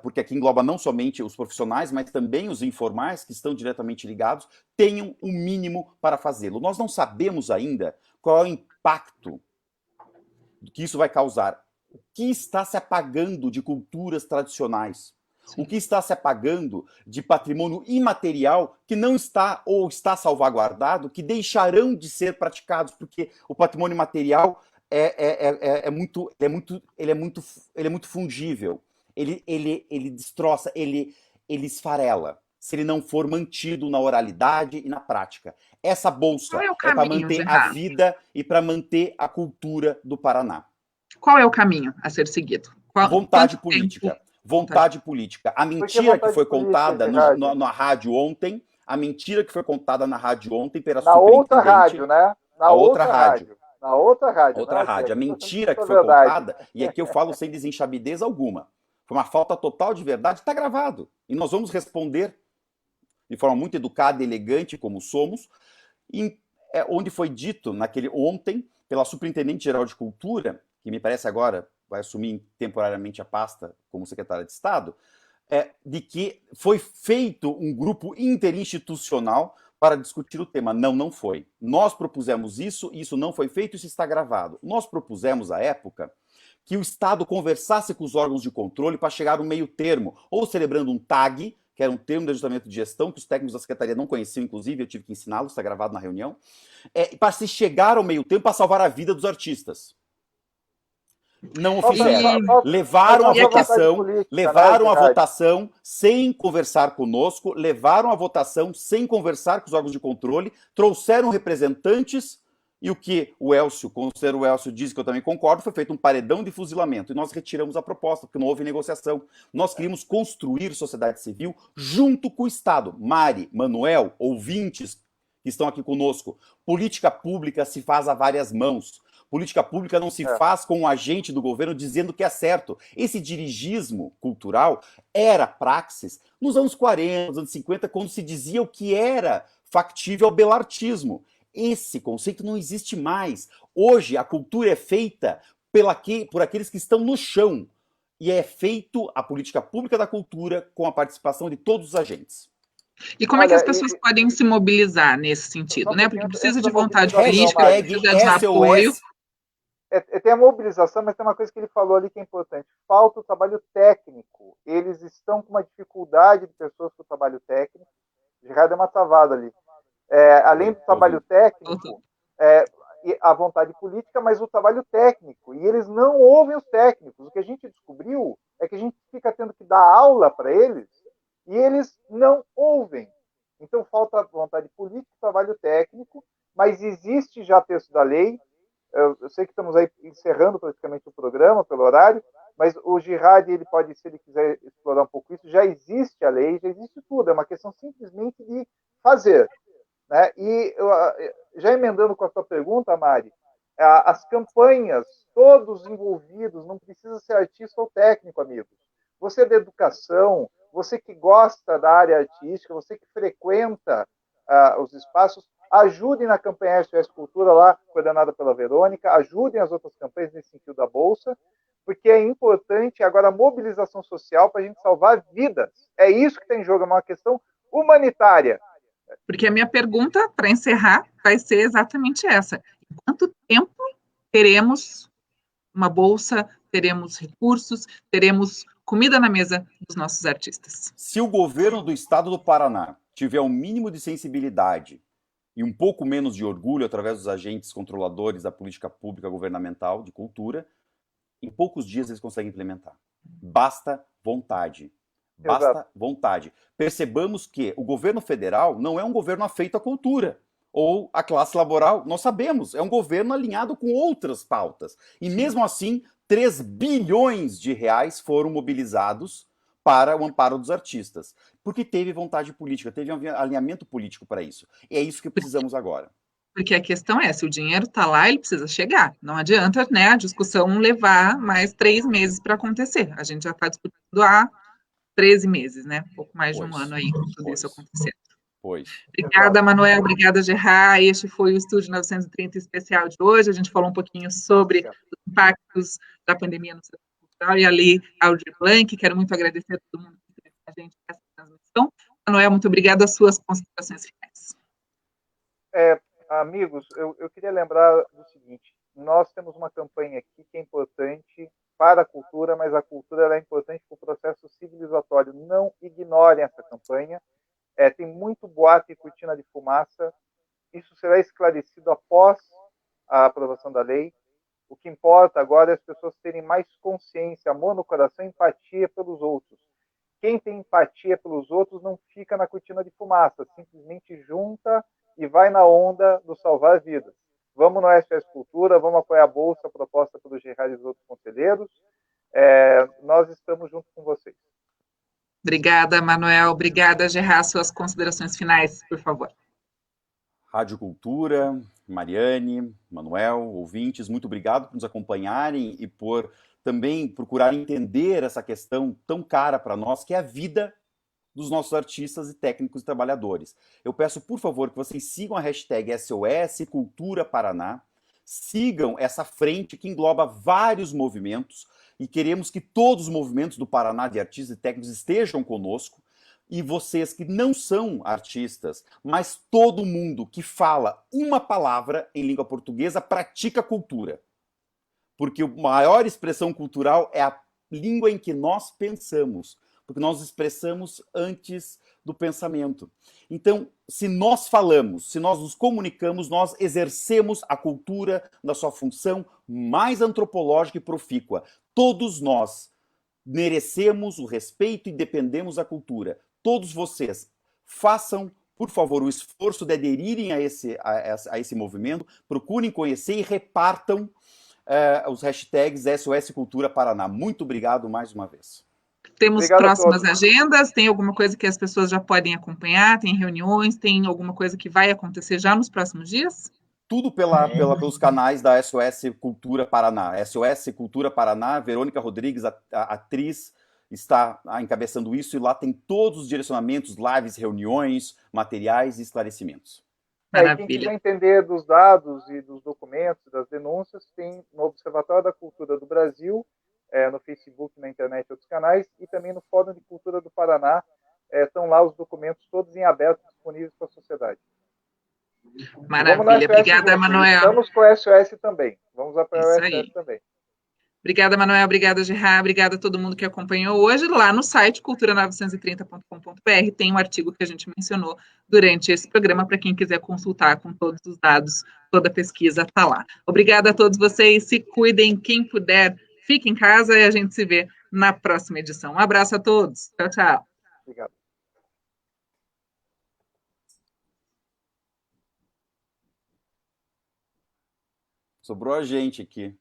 porque aqui engloba não somente os profissionais, mas também os informais que estão diretamente ligados, tenham o mínimo para fazê-lo. Nós não sabemos ainda qual é o impacto que isso vai causar. O que está se apagando de culturas tradicionais? Sim. O que está se apagando de patrimônio imaterial que não está ou está salvaguardado, que deixarão de ser praticados, porque o patrimônio imaterial é muito fungível. Ele destroça, ele esfarela. se ele não for mantido na oralidade e na prática. Essa bolsa Qual é o é para caminho, manter a Gerard? vida e para manter a cultura do Paraná. Qual é o caminho a ser seguido? Vontade Quanto política. tempo? Vontade política. A Por que mentira que vontade foi política, contada Gerard? na rádio ontem, a mentira que foi contada na rádio ontem pela Na outra superintendente, rádio, né? Na a outra outra rádio. rádio. Na outra rádio, Outra né? Aqui rádio. A está sendo mentira dita que a foi verdade. contada, e aqui eu falo sem desenxabidez alguma, foi uma falta total de verdade, está gravado. E nós vamos responder de forma muito educada e elegante, como somos, onde foi dito naquele ontem pela Superintendente Geral de Cultura, que me parece agora vai assumir temporariamente a pasta como secretária de Estado, de que foi feito um grupo interinstitucional para discutir o tema. Não, não foi. Nós propusemos isso não foi feito, isso está gravado. Nós propusemos, à época, que o Estado conversasse com os órgãos de controle para chegar a um meio termo, ou celebrando um TAG, que era um termo de ajustamento de gestão, que os técnicos da Secretaria não conheciam, inclusive, eu tive que ensiná-los, está gravado na reunião, para se chegar ao meio termo para salvar a vida dos artistas. Não o fizeram. Levaram a votação, levaram a votação sem conversar conosco, levaram a votação sem conversar com os órgãos de controle, trouxeram representantes e o que o Elcio, conselheiro Elcio, diz, que eu também concordo, foi feito um paredão de fuzilamento e nós retiramos a proposta, porque não houve negociação. Nós queríamos construir sociedade civil junto com o Estado. Mari, Manuel, ouvintes que estão aqui conosco, política pública se faz a várias mãos. Política pública não se faz com um agente do governo dizendo que é certo. Esse dirigismo cultural era praxis nos anos 40, nos anos 50, quando se dizia o que era factível ao belartismo. Esse conceito não existe mais. Hoje, a cultura é feita por aqueles que estão no chão. E é feito a política pública da cultura com a participação de todos os agentes. E como é que as pessoas podem se mobilizar nesse sentido, né? Porque precisa de vontade política, precisa de apoio. Tem a mobilização, mas tem uma coisa que ele falou ali que é importante. Falta o trabalho técnico. Eles estão com uma dificuldade de pessoas com o trabalho técnico. O Gerard deu uma travada ali. Além do trabalho técnico, a vontade política, mas o trabalho técnico. E eles não ouvem os técnicos. O que a gente descobriu é que a gente fica tendo que dar aula para eles e eles não ouvem. Então, falta vontade política e trabalho técnico, mas existe já texto da lei. Eu sei que estamos aí encerrando praticamente o programa pelo horário, mas o Gerard, ele pode, se ele quiser explorar um pouco isso, já existe a lei, já existe tudo. É uma questão simplesmente de fazer. Né? E já emendando com a sua pergunta, Mari, as campanhas, todos envolvidos, não precisa ser artista ou técnico, amigos. Você é da educação, você que gosta da área artística, você que frequenta os espaços, ajudem na campanha SOS Cultura lá, coordenada pela Verônica, ajudem as outras campanhas nesse sentido da Bolsa, porque é importante agora a mobilização social para a gente salvar vidas. É isso que está em jogo, é uma questão humanitária. Porque a minha pergunta, para encerrar, vai ser exatamente essa. Em quanto tempo teremos uma bolsa, teremos recursos, teremos comida na mesa dos nossos artistas? Se o governo do estado do Paraná tiver um mínimo de sensibilidade e um pouco menos de orgulho através dos agentes controladores da política pública governamental de cultura, em poucos dias eles conseguem implementar. Basta vontade. Basta vontade. Percebamos que o governo federal não é um governo afeito à cultura ou à classe laboral. Nós sabemos, é um governo alinhado com outras pautas. E mesmo assim, 3 bilhões de reais foram mobilizados para o amparo dos artistas. Porque teve vontade política, teve um alinhamento político para isso. E é isso que precisamos agora. Porque a questão é, se o dinheiro está lá, ele precisa chegar. Não adianta, né, a discussão levar mais 3 meses para acontecer. A gente já está discutindo há 13 meses, né? Pouco mais de um ano aí, com tudo isso acontecendo. Obrigada, Manuel. Obrigada, Gerard. Este foi o Estúdio 930 especial de hoje. A gente falou um pouquinho sobre os impactos da pandemia no setor cultural e a Lei Aldir Blanc. Quero muito agradecer a todo mundo que esteve com a gente nessa transmissão. Manuel, muito obrigada. As suas considerações finais. Amigos, eu queria lembrar do seguinte: nós temos uma campanha aqui que é importante para a cultura, mas a cultura é importante para o processo civilizatório. Não ignorem essa campanha. Tem muito boato e cortina de fumaça. Isso será esclarecido após a aprovação da lei. O que importa agora é as pessoas terem mais consciência, amor no coração, empatia pelos outros. quem tem empatia pelos outros não fica na cortina de fumaça, simplesmente junta e vai na onda do salvar vidas. Vamos no SOS Cultura, vamos apoiar a bolsa proposta pelo Gerard e os outros conselheiros. Nós estamos junto com vocês. Obrigada, Manuel. Obrigada, Gerard. Suas considerações finais, por favor. Rádio Cultura, Mariane, Manuel, ouvintes, muito obrigado por nos acompanharem e por também procurar entender essa questão tão cara para nós, que é a vida dos nossos artistas e técnicos e trabalhadores. Eu peço, por favor, que vocês sigam a hashtag SOS Cultura Paraná, sigam essa frente que engloba vários movimentos e queremos que todos os movimentos do Paraná de artistas e técnicos estejam conosco. E vocês que não são artistas, mas todo mundo que fala uma palavra em língua portuguesa pratica cultura. Porque a maior expressão cultural é a língua em que nós pensamos, porque nós expressamos antes do pensamento. Então, se nós falamos, se nós nos comunicamos, nós exercemos a cultura na sua função mais antropológica e profícua. Todos nós merecemos o respeito e dependemos da cultura. Todos vocês façam, por favor, o esforço de aderirem a esse movimento, procurem conhecer e repartam os hashtags SOS Cultura Paraná. Muito obrigado mais uma vez. Temos próximas agendas? Tem alguma coisa que as pessoas já podem acompanhar? Tem reuniões? Tem alguma coisa que vai acontecer já nos próximos dias? Tudo pelos canais da SOS Cultura Paraná. SOS Cultura Paraná, Verônica Rodrigues, a atriz, está encabeçando isso, e lá tem todos os direcionamentos, lives, reuniões, materiais e esclarecimentos. Quem quiser entender dos dados e dos documentos, das denúncias, tem no Observatório da Cultura do Brasil, no Facebook, na internet e outros canais, e também no Fórum de Cultura do Paraná, estão lá os documentos todos em aberto, disponíveis para a sociedade. Maravilha, obrigada, Manuel. Estamos com o SOS também, vamos apoiar o SOS também. Obrigada, Manuel, obrigada, Gerard, obrigada a todo mundo que acompanhou hoje. Lá no site cultura930.com.br tem um artigo que a gente mencionou durante esse programa, para quem quiser consultar com todos os dados, toda a pesquisa está lá. Obrigada a todos vocês, se cuidem, quem puder, fique em casa e a gente se vê na próxima edição. Um abraço a todos, tchau, tchau. Obrigado. Sobrou a gente aqui.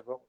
Vamos.